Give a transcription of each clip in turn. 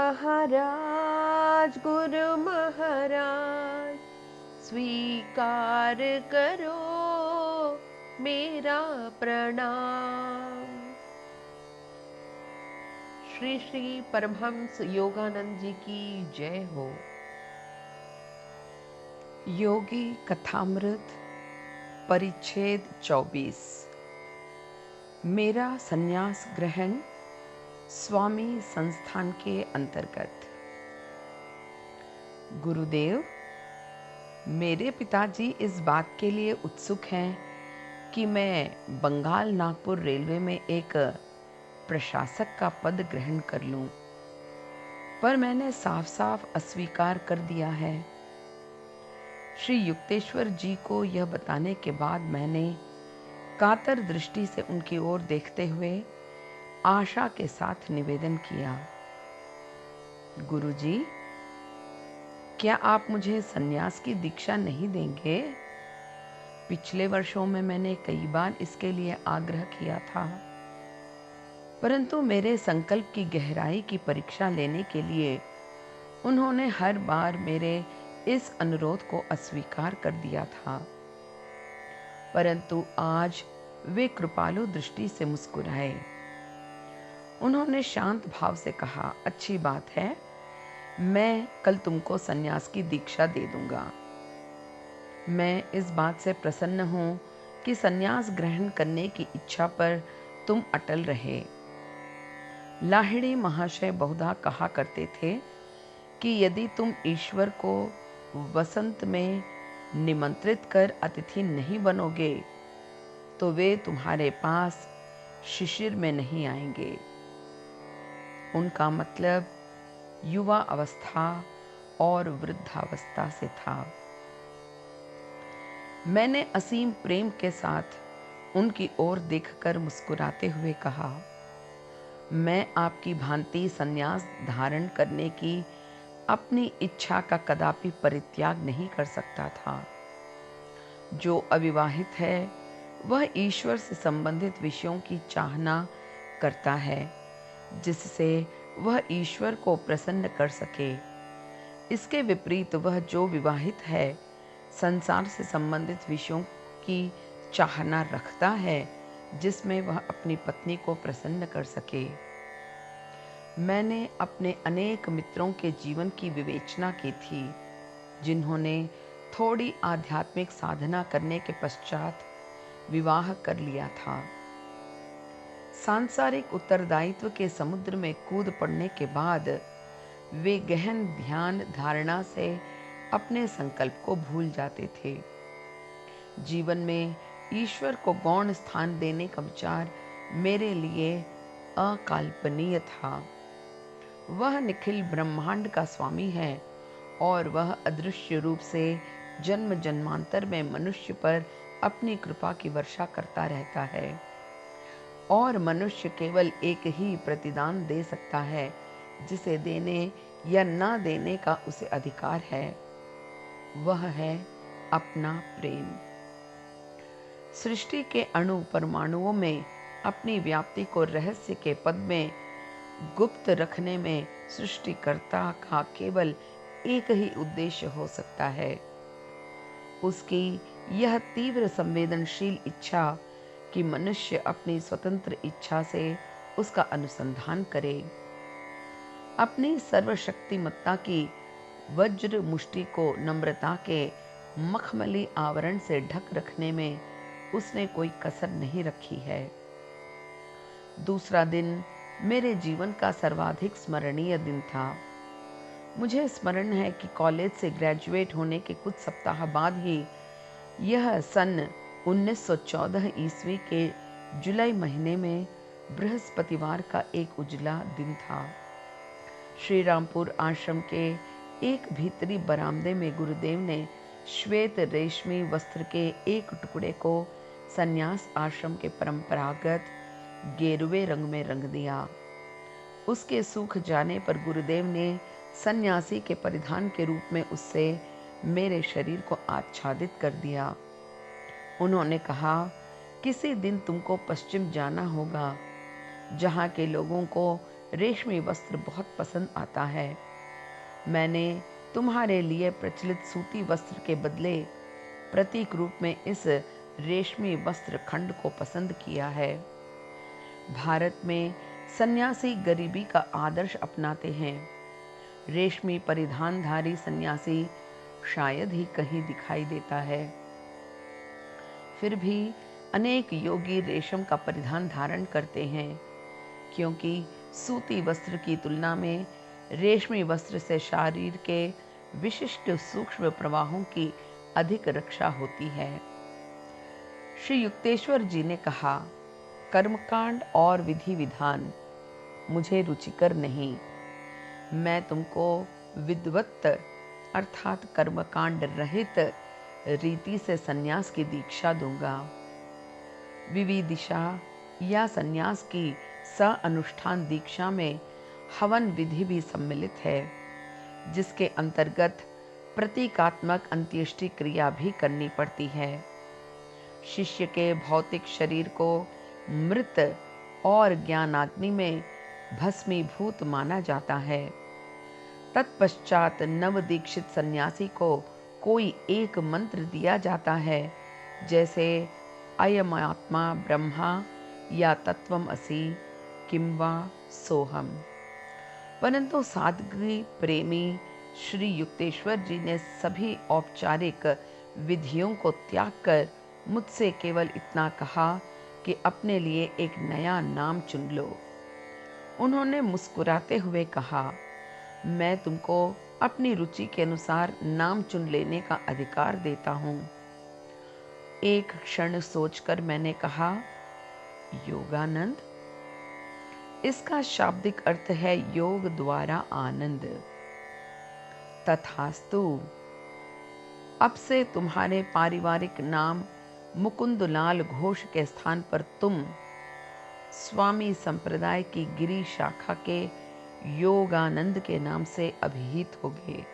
महाराज स्वीकार करो मेरा प्रणाम। श्री श्री परमहंस योगानंद जी की जय हो। योगी कथामृत परिच्छेद 24। मेरा संन्यास ग्रहण स्वामी संस्थान के अंतर्गत। गुरुदेव, मेरे पिताजी इस बात के लिए उत्सुक हैं कि मैं बंगाल नागपुर रेलवे में एक प्रशासक का पद ग्रहण कर लूं, पर मैंने साफ साफ अस्वीकार कर दिया है। श्री युक्तेश्वर जी को यह बताने के बाद मैंने कातर दृष्टि से उनकी ओर देखते हुए आशा के साथ निवेदन किया, गुरुजी, क्या आप मुझे सन्यास की दीक्षा नहीं देंगे? पिछले वर्षों में मैंने कई बार इसके लिए आग्रह किया था, परंतु मेरे संकल्प की गहराई की परीक्षा लेने के लिए उन्होंने हर बार मेरे इस अनुरोध को अस्वीकार कर दिया था। परंतु आज वे कृपालु दृष्टि से मुस्कुराए। उन्होंने शांत भाव से कहा, अच्छी बात है, मैं कल तुमको सन्यास की दीक्षा दे दूंगा। मैं इस बात से प्रसन्न हूं कि सन्यास ग्रहण करने की इच्छा पर तुम अटल रहे। लाहिड़ी महाशय बहुधा कहा करते थे कि यदि तुम ईश्वर को वसंत में निमंत्रित कर अतिथि नहीं बनोगे तो वे तुम्हारे पास शिशिर में नहीं आएंगे। उनका मतलब युवा अवस्था और वृद्धावस्था से था। मैंने असीम प्रेम के साथ उनकी ओर देखकर मुस्कुराते हुए कहा, मैं आपकी भांति सन्यास धारण करने की अपनी इच्छा का कदापि परित्याग नहीं कर सकता था। जो अविवाहित है वह ईश्वर से संबंधित विषयों की चाहना करता है, जिससे वह ईश्वर को प्रसन्न कर सके। इसके विपरीत वह जो विवाहित है संसार से संबंधित विषयों की चाहना रखता है, जिसमें वह अपनी पत्नी को प्रसन्न कर सके। मैंने अपने अनेक मित्रों के जीवन की विवेचना की थी, जिन्होंने थोड़ी आध्यात्मिक साधना करने के पश्चात विवाह कर लिया था। सांसारिक उत्तरदायित्व के समुद्र में कूद पड़ने के बाद वे गहन ध्यान धारणा से अपने संकल्प को भूल जाते थे। जीवन में ईश्वर को गौण स्थान देने का विचार मेरे लिए अकल्पनीय था। वह निखिल ब्रह्मांड का स्वामी है और वह अदृश्य रूप से जन्म जन्मांतर में मनुष्य पर अपनी कृपा की वर्षा करता रहता है, और मनुष्य केवल एक ही प्रतिदान दे सकता है जिसे देने या ना देने का उसे अधिकार है। वह है अपना प्रेम। सृष्टि के अणु परमाणुओं में अपनी व्याप्ति को रहस्य के पद में गुप्त रखने में सृष्टिकर्ता का केवल एक ही उद्देश्य हो सकता है, उसकी यह तीव्र संवेदनशील इच्छा कि मनुष्य अपनी स्वतंत्र इच्छा से उसका अनुसंधान करे। अपनी सर्वशक्तिमत्ता की वज्र मुष्टि को नम्रता के मखमली आवरण से ढक रखने में उसने कोई कसर नहीं रखी है। दूसरा दिन मेरे जीवन का सर्वाधिक स्मरणीय दिन था। मुझे स्मरण है कि कॉलेज से ग्रेजुएट होने के कुछ सप्ताह बाद ही यह सन 1914 ईस्वी के जुलाई महीने में बृहस्पतिवार का एक उजला दिन था। श्री रामपुर आश्रम के एक भीतरी बरामदे में गुरुदेव ने श्वेत रेशमी वस्त्र के एक टुकड़े को सन्यास आश्रम के परंपरागत गेरुए रंग में रंग दिया। उसके सूख जाने पर गुरुदेव ने सन्यासी के परिधान के रूप में उससे मेरे शरीर को आच्छादित कर दिया। उन्होंने कहा, किसी दिन तुमको पश्चिम जाना होगा, जहाँ के लोगों को रेशमी वस्त्र बहुत पसंद आता है। मैंने तुम्हारे लिए प्रचलित सूती वस्त्र के बदले प्रतीक रूप में इस रेशमी वस्त्र खंड को पसंद किया है। भारत में सन्यासी गरीबी का आदर्श अपनाते हैं। रेशमी परिधानधारी सन्यासी शायद ही कहीं दिखाई देता है। फिर भी अनेक योगी रेशम का परिधान धारण करते हैं, क्योंकि सूती वस्त्र की तुलना में रेशमी वस्त्र से शरीर के विशिष्ट सूक्ष्म प्रवाहों की अधिक रक्षा होती है। श्री युक्तेश्वर जी ने कहा, कर्मकांड और विधि विधान मुझे रुचिकर नहीं। मैं तुमको विद्वत अर्थात कर्मकांड रहित रीति से सन्यास की दीक्षा दूंगा। विविदिशा या सन्यास की अनुष्ठान दीक्षा में हवन विधि भी सम्मिलित है, जिसके अंतर्गत प्रतीकात्मक अंत्येष्टि क्रिया भी करनी पड़ती है। शिष्य के भौतिक शरीर को मृत और ज्ञानाग्नि में भस्मीभूत माना जाता है। तत्पश्चात नवदीक्षित सन्यासी को कोई एक मंत्र दिया जाता है, जैसे अयम आत्मा ब्रह्मा या तत्वम असि किंवा सोहम। परंतु सादगी प्रेमी श्री युक्तेश्वर जी ने सभी औपचारिक विधियों को त्याग कर मुझसे केवल इतना कहा कि अपने लिए एक नया नाम चुन लो। उन्होंने मुस्कुराते हुए कहा, मैं तुमको अपनी रुचि के अनुसार नाम चुन लेने का अधिकार देता हूँ। एक क्षण सोचकर मैंने कहा, योगानंद। इसका शाब्दिक अर्थ है योग द्वारा आनंद। तथास्तु। अब से तुम्हारे पारिवारिक नाम मुकुंदलाल घोष के स्थान पर तुम स्वामी संप्रदाय की गिरी शाखा के योगानंद के नाम से अभिहित होगे।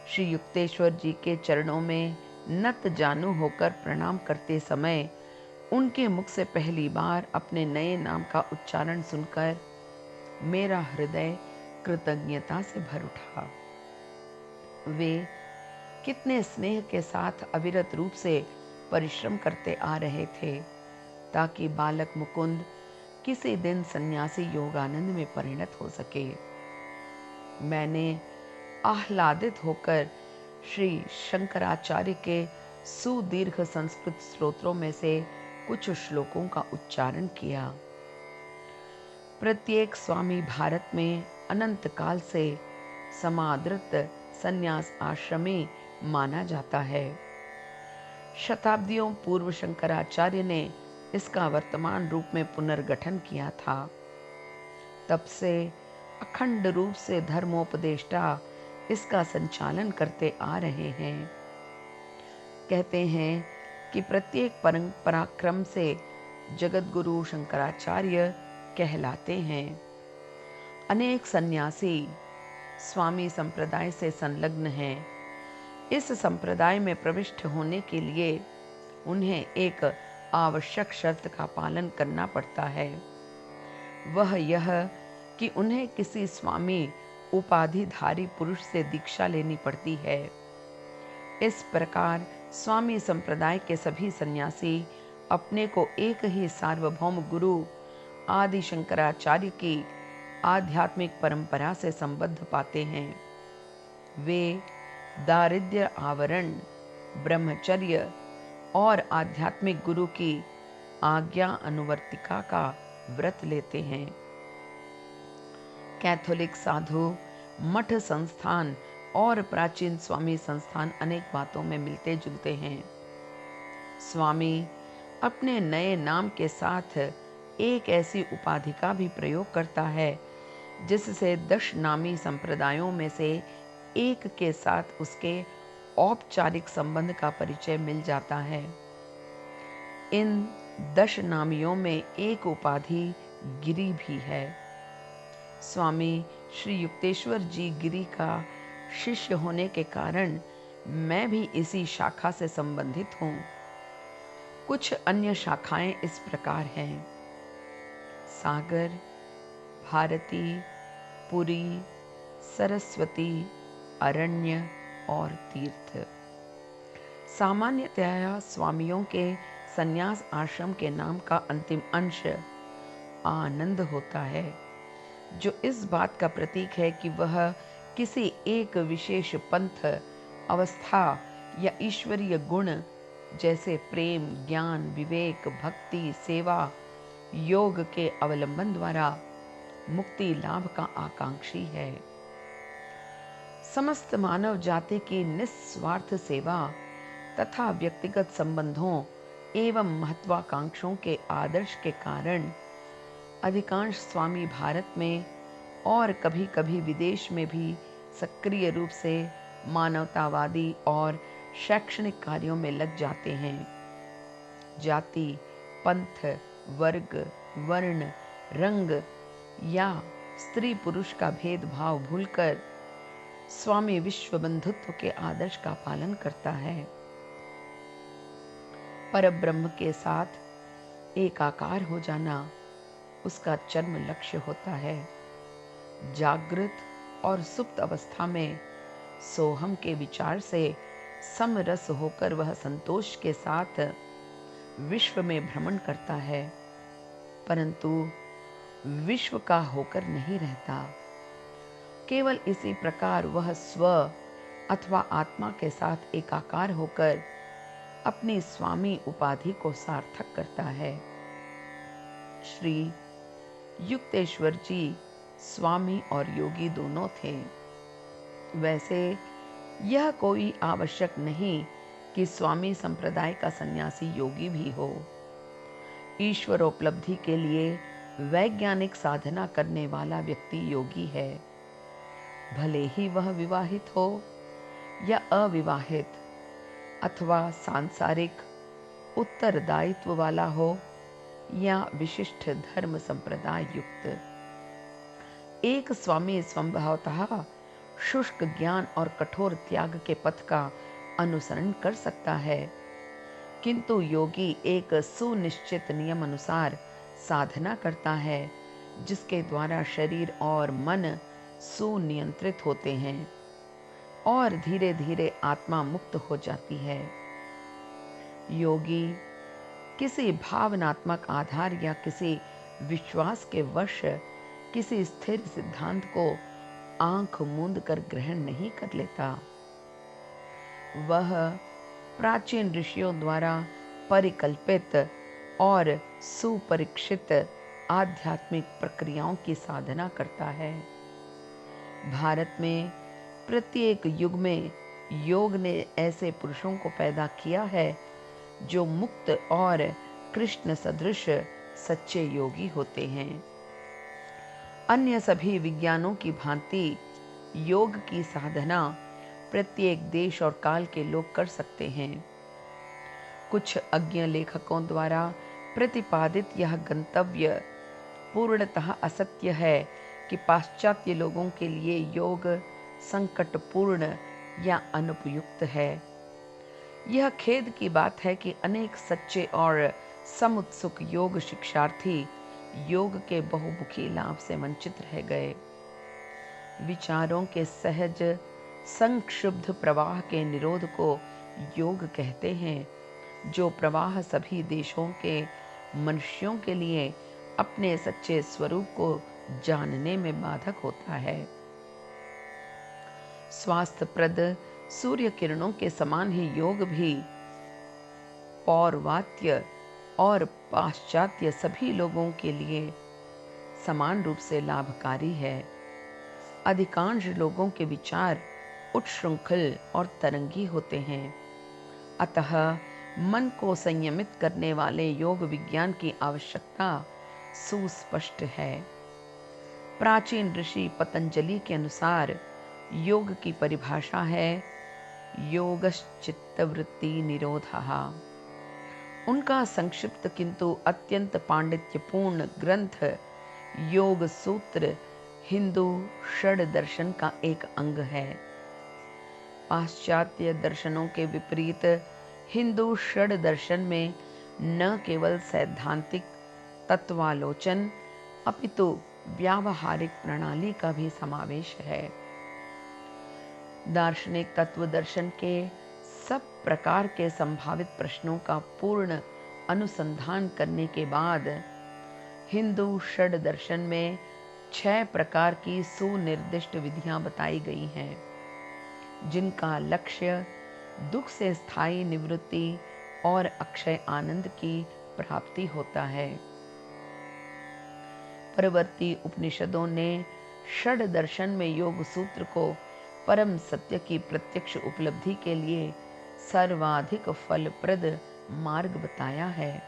श्री युक्तेश्वर जी के चरणों में नत जानू होकर प्रणाम करते समय उनके मुख से पहली बार अपने नए नाम का उच्चारण सुनकर मेरा हृदय कृतज्ञता से भर उठा। वे कितने स्नेह के साथ अविरत रूप से परिश्रम करते आ रहे थे ताकि बालक मुकुंद किसी दिन सन्यासी योगानंद में परिणत हो सके। मैंने आह्लादित होकर श्री शंकराचार्य के सुदीर्घ संस्कृत स्तोत्रों में से कुछ श्लोकों का उच्चारण किया। प्रत्येक स्वामी भारत में अनंत काल से समादृत संन्यास आश्रमी माना जाता है। शताब्दियों पूर्व शंकराचार्य ने इसका वर्तमान रूप में पुनर्गठन किया था। तब से अखंड रूप से धर्मोपदेष्टा इसका संचालन करते आ रहे हैं। कहते हैं कि प्रत्येक पराक्रम से जगत गुरु शंकराचार्य कहलाते हैं। अनेक सन्यासी स्वामी संप्रदाय से संलग्न हैं। इस संप्रदाय में प्रविष्ट होने के लिए उन्हें एक आवश्यक शर्त का पालन करना पड़ता है। वह यह कि उन्हें किसी स्वामी उपाधिधारी पुरुष से दीक्षा लेनी पड़ती है। इस प्रकार स्वामी संप्रदाय के सभी सन्यासी अपने को एक ही सार्वभौम गुरु आदि शंकराचार्य की आध्यात्मिक परंपरा से संबद्ध पाते हैं। वे दारिद्र्य आवरण, ब्रह्मचर्य और आध्यात्मिक गुरु की आज्ञा अनुवर्तिका का व्रत लेते हैं। कैथोलिक साधु, मठ संस्थान और प्राचीन स्वामी संस्थान अनेक बातों में मिलते जुलते हैं। स्वामी अपने नए नाम के साथ एक ऐसी उपाधि का भी प्रयोग करता है जिससे 10 नामी संप्रदायों में से एक के साथ उसके औपचारिक संबंध का परिचय मिल जाता है। इन 10 नामियों में एक उपाधि गिरी भी है। स्वामी श्री युक्तेश्वर जी गिरी का शिष्य होने के कारण मैं भी इसी शाखा से संबंधित हूँ। कुछ अन्य शाखाएं इस प्रकार हैं: सागर, भारती, पुरी, सरस्वती, अरण्य और तीर्थ। सामान्यतया स्वामियों के संन्यास आश्रम के नाम का अंतिम अंश आनंद होता है, जो इस बात का प्रतीक है कि वह किसी एक विशेष पंथ, अवस्था या ईश्वरीय गुण जैसे प्रेम, ज्ञान, विवेक, भक्ति, सेवा, योग के अवलंबन द्वारा मुक्ति लाभ का आकांक्षी है। समस्त मानव जाति की निस्वार्थ सेवा तथा व्यक्तिगत संबंधों एवं महत्वाकांक्षों के आदर्श के कारण अधिकांश स्वामी भारत में और कभी कभी विदेश में भी सक्रिय रूप से मानवतावादी और शैक्षणिक कार्यों में लग जाते हैं। जाति, पंथ, वर्ग, वर्ण, रंग या स्त्री पुरुष का भेदभाव भूलकर स्वामी विश्व बंधुत्व के आदर्श का पालन करता है। परब्रह्म के साथ एकाकार हो जाना उसका चरम लक्ष्य होता है। जागृत और सुप्त अवस्था में सोहम के विचार से समरस होकर वह संतोष के साथ विश्व में भ्रमण करता है, परंतु विश्व का होकर नहीं रहता। केवल इसी प्रकार वह स्व अथवा आत्मा के साथ एकाकार होकर अपनी स्वामी उपाधि को सार्थक करता है। श्री युक्तेश्वर जी स्वामी और योगी दोनों थे। वैसे यह कोई आवश्यक नहीं कि स्वामी संप्रदाय का सन्यासी योगी भी हो। ईश्वरोपलब्धि के लिए वैज्ञानिक साधना करने वाला व्यक्ति योगी है, भले ही वह विवाहित हो या अविवाहित, अथवा सांसारिक उत्तरदायित्व वाला हो या विशिष्ट धर्म संप्रदाय युक्त। एक स्वामी स्वभावतः शुष्क ज्ञान और कठोर त्याग के पथ का अनुसरण कर सकता है, किंतु योगी एक सुनिश्चित नियम अनुसार साधना करता है, जिसके द्वारा शरीर और मन सुनियंत्रित होते हैं और धीरे धीरे आत्मा मुक्त हो जाती है। योगी किसी भावनात्मक आधार या किसी विश्वास के वश किसी स्थिर सिद्धांत को आंख मूंद कर ग्रहण नहीं कर लेता। वह प्राचीन ऋषियों द्वारा परिकल्पित और सुपरीक्षित आध्यात्मिक प्रक्रियाओं की साधना करता है। भारत में प्रत्येक युग में योग ने ऐसे पुरुषों को पैदा किया है जो मुक्त और कृष्ण सदृश सच्चे योगी होते हैं। अन्य सभी विज्ञानों की भांति योग की साधना प्रत्येक देश और काल के लोग कर सकते हैं। कुछ अज्ञ लेखकों द्वारा प्रतिपादित यह गंतव्य पूर्णतः असत्य है कि पाश्चात्य लोगों के लिए योग संकटपूर्ण या अनुपयुक्त है। यह खेद की बात है कि अनेक सच्चे और समुत्सुक योग शिक्षार्थी योग के बहुमुखी लाभ से वंचित रह गए। विचारों के सहज संक्षुब्ध प्रवाह के निरोध को योग कहते हैं, जो प्रवाह सभी देशों के मनुष्यों के लिए अपने सच्चे स्वरूप को जानने में बाधक होता है। स्वास्थ्यप्रद सूर्य किरणों के समान ही योग भी पौर्वात्य और पाश्चात्य सभी लोगों के लिए समान रूप से लाभकारी है। अधिकांश लोगों के विचार उच्छृंखल और तरंगी होते हैं, अतः मन को संयमित करने वाले योग विज्ञान की आवश्यकता सुस्पष्ट है। प्राचीन ऋषि पतंजलि के अनुसार योग की परिभाषा है योगश्चित्तवृत्ति निरोधः। उनका संक्षिप्त किंतु अत्यंत पांडित्यपूर्ण ग्रंथ योग सूत्र हिंदू षड दर्शन का एक अंग है। पाश्चात्य दर्शनों के विपरीत हिंदू षड दर्शन में न केवल सैद्धांतिक तत्वालोचन अपितु व्यावहारिक प्रणाली का भी समावेश है। दार्शनिक तत्व दर्शन के सब प्रकार के संभावित प्रश्नों का पूर्ण अनुसंधान करने के बाद हिंदू षड दर्शन में 6 प्रकार की सुनिर्दिष्ट विधियां बताई गई हैं, जिनका लक्ष्य दुख से स्थायी निवृत्ति और अक्षय आनंद की प्राप्ति होता है। परवर्ती उपनिषदों ने षड दर्शन में योग सूत्र को परम सत्य की प्रत्यक्ष उपलब्धि के लिए सर्वाधिक फलप्रद मार्ग बताया है।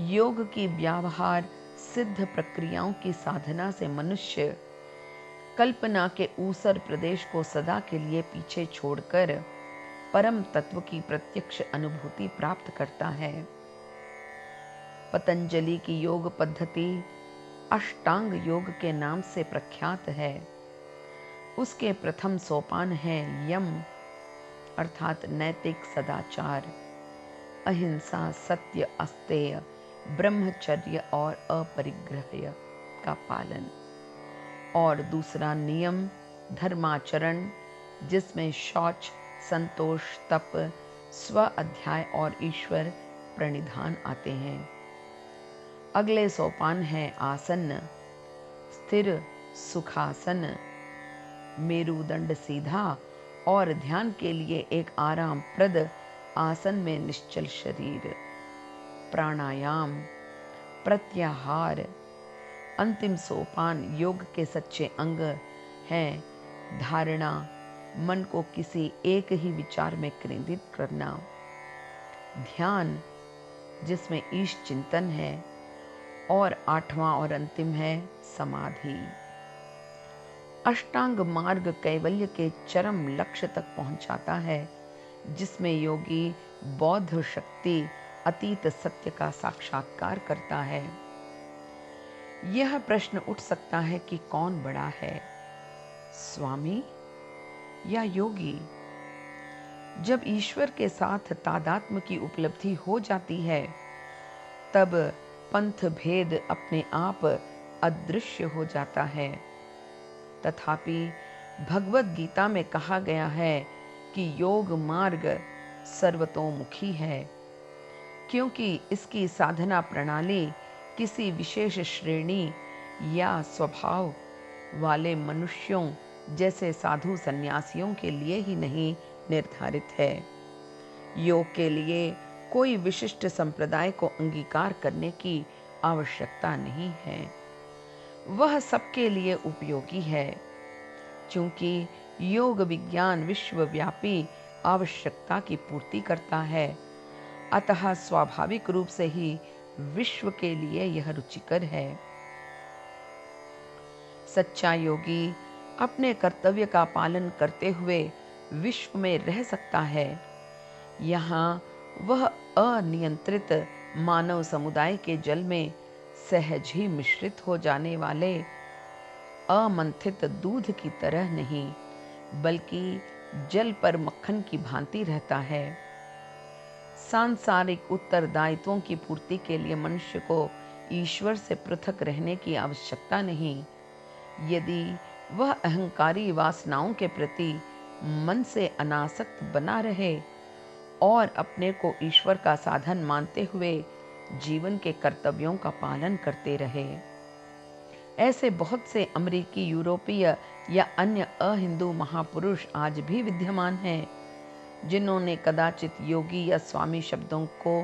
योग की व्यवहार सिद्ध प्रक्रियाओं की साधना से मनुष्य कल्पना के ऊसर प्रदेश को सदा के लिए पीछे छोड़कर परम तत्व की प्रत्यक्ष अनुभूति प्राप्त करता है। पतंजलि की योग पद्धति अष्टांग योग के नाम से प्रख्यात है। उसके प्रथम सोपान है यम अर्थात नैतिक सदाचार, अहिंसा, सत्य, अस्तेय, ब्रह्मचर्य और अपरिग्रह का पालन, और दूसरा नियम धर्माचरण, जिसमें शौच, संतोष, तप, स्व अध्याय और ईश्वर प्रणिधान आते हैं। अगले सोपान है आसन, स्थिर सुखासन, मेरुदंड सीधा और ध्यान के लिए एक आरामप्रद आसन में निश्चल शरीर, प्राणायाम, प्रत्याहार। अंतिम सोपान योग के सच्चे अंग हैं धारणा, मन को किसी एक ही विचार में केंद्रित करना, ध्यान जिसमें ईश चिंतन है, और 8वां और अंतिम है समाधि। अष्टांग मार्ग कैवल्य के चरम लक्ष्य तक पहुंचाता है, जिसमें योगी बौद्ध शक्ति अतीत सत्य का साक्षात्कार करता है। यह प्रश्न उठ सकता है कि कौन बड़ा है, स्वामी या योगी? जब ईश्वर के साथ तादात्म्य की उपलब्धि हो जाती है, तब पंथ भेद अपने आप अदृश्य हो जाता है। तथापि भगवद गीता में कहा गया है कि योग मार्ग सर्वतोमुखी है, क्योंकि इसकी साधना प्रणाली किसी विशेष श्रेणी या स्वभाव वाले मनुष्यों जैसे साधु सन्यासियों के लिए ही नहीं निर्धारित है। योग के लिए कोई विशिष्ट संप्रदाय को अंगीकार करने की आवश्यकता नहीं है। वह सबके लिए उपयोगी है, क्योंकि योग विज्ञान विश्वव्यापी आवश्यकता की पूर्ति करता है। अतः स्वाभाविक रूप से ही विश्व के लिए यह रुचिकर है। सच्चा योगी अपने कर्तव्य का पालन करते हुए विश्व में रह सकता है। यहाँ वह अनियंत्रित मानव समुदाय के जल में सहज ही मिश्रित हो जाने वाले अमंथित दूध की तरह नहीं, बल्कि जल पर मक्खन की भांति रहता है। सांसारिक उत्तरदायित्वों की पूर्ति के लिए मनुष्य को ईश्वर से पृथक रहने की आवश्यकता नहीं। यदि वह अहंकारी वासनाओं के प्रति मन से अनासक्त बना रहे और अपने को ईश्वर का साधन मानते हुए जीवन के कर्तव्यों का पालन करते रहे। ऐसे बहुत से अमेरिकी, यूरोपीय या अन्य अहिंदू महापुरुष आज भी विद्यमान हैं, जिन्होंने कदाचित योगी या स्वामी शब्दों को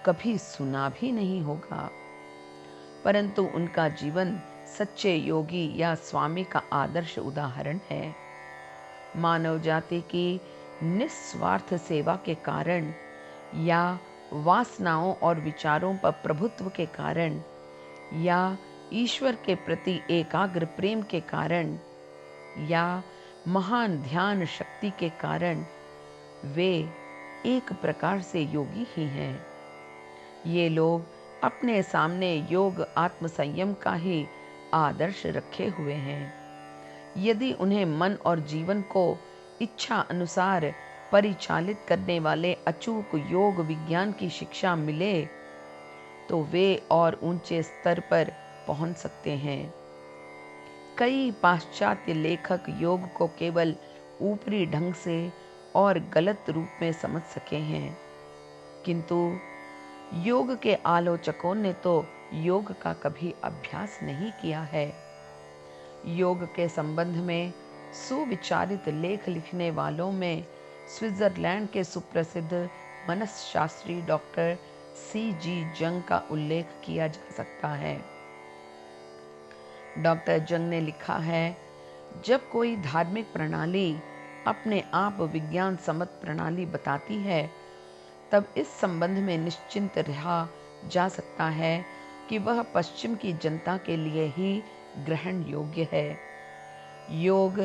कभी सुना भी नहीं होगा, परंतु उनका जीवन सच्चे योगी या स्वामी का आदर्श उदाहरण है। मानव जाति की निस्वार्थ सेवा के कारण या वासनाओं और विचारों पर प्रभुत्व के कारण या ईश्वर के प्रति एकाग्र प्रेम के कारण या महान ध्यान शक्ति के कारण वे एक प्रकार से योगी ही हैं। ये लोग अपने सामने योग आत्मसंयम का ही आदर्श रखे हुए हैं। यदि उन्हें मन और जीवन को इच्छा अनुसार परिचालित करने वाले अचूक योग विज्ञान की शिक्षा मिले, तो वे और ऊंचे स्तर पर पहुंच सकते हैं। कई पाश्चात्य लेखक योग को केवल ऊपरी ढंग से और गलत रूप में समझ सके हैं, किंतु योग के आलोचकों ने तो योग का कभी अभ्यास नहीं किया है। योग के संबंध में सुविचारित लेख लिखने वालों में स्विट्जरलैंड के सुप्रसिद्ध मनसशास्त्री डॉक्टर C.G. जंग का उल्लेख किया जा सकता है। डॉक्टर जंग ने लिखा है, जब कोई धार्मिक प्रणाली अपने आप विज्ञान सम्मत प्रणाली बताती है, तब इस संबंध में निश्चिंत रहा जा सकता है कि वह पश्चिम की जनता के लिए ही ग्रहण योग्य है। योग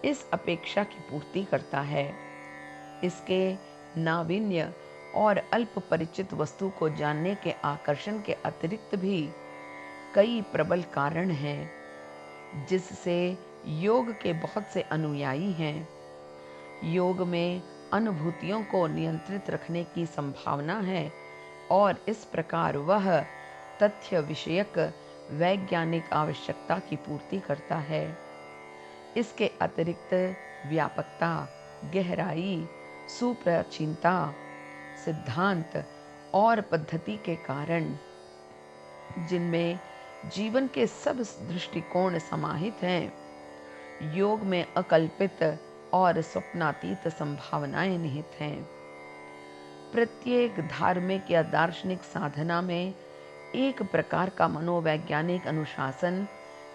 इस अपेक्षा की पूर्ति करता है। इसके नावीन्य और अल्प परिचित वस्तु को जानने के आकर्षण के अतिरिक्त भी कई प्रबल कारण हैं, जिससे योग के बहुत से अनुयायी हैं। योग में अनुभूतियों को नियंत्रित रखने की संभावना है और इस प्रकार वह तथ्य विषयक वैज्ञानिक आवश्यकता की पूर्ति करता है। इसके अतिरिक्त व्यापकता, गहराई, सुप्राचीनता, सिद्धांत और पद्धति के कारण, जिनमें जीवन के सब दृष्टिकोण समाहित हैं, योग में अकल्पित और स्वप्नातीत संभावनाएं निहित हैं। प्रत्येक धार्मिक या दार्शनिक साधना में एक प्रकार का मनोवैज्ञानिक अनुशासन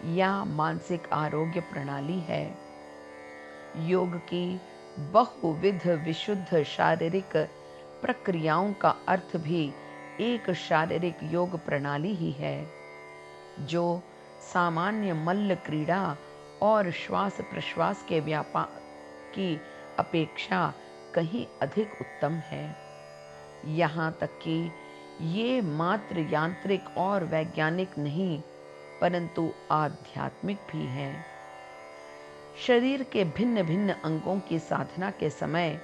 या मानसिक आरोग्य प्रणाली है। योग की बहुविध विशुद्ध शारीरिक प्रक्रियाओं का अर्थ भी एक शारीरिक योग प्रणाली ही है, जो सामान्य मल्ल क्रीड़ा और श्वास प्रश्वास के व्यापार की अपेक्षा कहीं अधिक उत्तम है। यहाँ तक कि ये मात्र यांत्रिक और वैज्ञानिक नहीं, परंतु आध्यात्मिक भी है। शरीर के भिन्न भिन्न अंगों की साधना के समय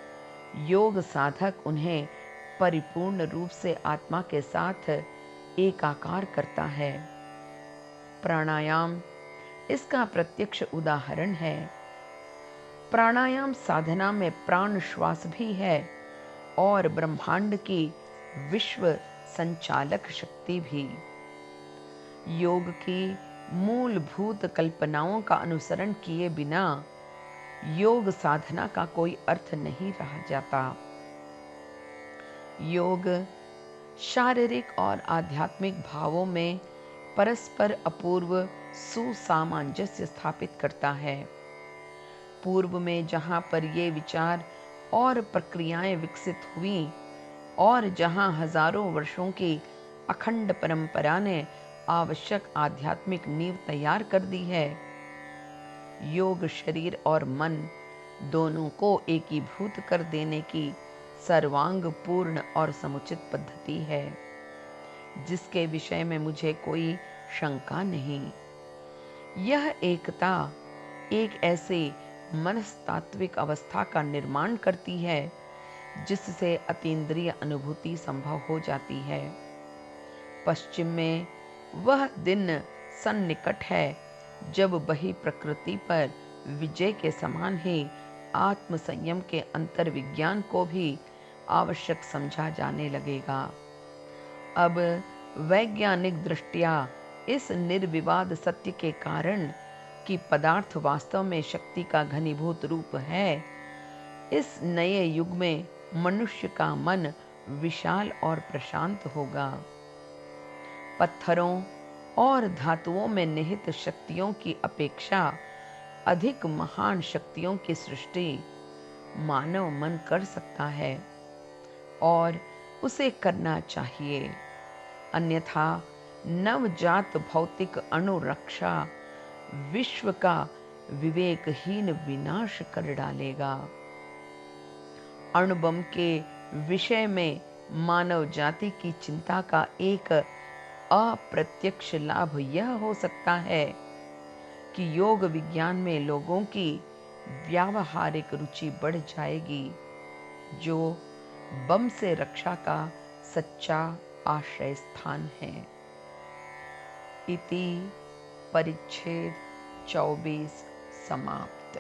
योग साधक उन्हें परिपूर्ण रूप से आत्मा के साथ एकाकार करता है। प्राणायाम इसका प्रत्यक्ष उदाहरण है। प्राणायाम साधना में प्राण श्वास भी है और ब्रह्मांड की विश्व संचालक शक्ति भी। योग की मूलभूत कल्पनाओं का अनुसरण किए बिना योग साधना का कोई अर्थ नहीं रह जाता। योग शारीरिक और आध्यात्मिक भावों में परस्पर अपूर्व सुसामंजस्य स्थापित करता है। पूर्व में जहाँ पर ये विचार और प्रक्रियाएं विकसित हुई और जहाँ हजारों वर्षों की अखंड परंपरा ने आवश्यक आध्यात्मिक नींव तैयार कर दी है, योग शरीर और मन दोनों को एकीभूत कर देने की सर्वांग पूर्ण और समुचित पद्धति है, जिसके विषय में मुझे कोई शंका नहीं। यह एकता एक ऐसे मनस्तात्विक अवस्था का निर्माण करती है जिससे अतीन्द्रिय अनुभूति संभव हो जाती है। पश्चिम में वह दिन सन्निकट है जब वही प्रकृति पर विजय के समान ही आत्म संयम के अंतर विज्ञान को भी आवश्यक समझा जाने लगेगा। अब वैज्ञानिक दृष्टिया इस निर्विवाद सत्य के कारण कि पदार्थ वास्तव में शक्ति का घनीभूत रूप है, इस नए युग में मनुष्य का मन विशाल और प्रशांत होगा। पत्थरों और धातुओं में निहित शक्तियों की अपेक्षा अधिक महान शक्तियों की सृष्टि मानव मन कर सकता है और उसे करना चाहिए, अन्यथा नवजात भौतिक अणुरक्षा विश्व का विवेकहीन विनाश कर डालेगा। अणुबम के विषय में मानव जाति की चिंता का एक अप्रत्यक्ष लाभ यह हो सकता है कि योग विज्ञान में लोगों की व्यावहारिक रुचि बढ़ जाएगी, जो बम से रक्षा का सच्चा आश्रय स्थान है। इति परिच्छेद 24 समाप्त।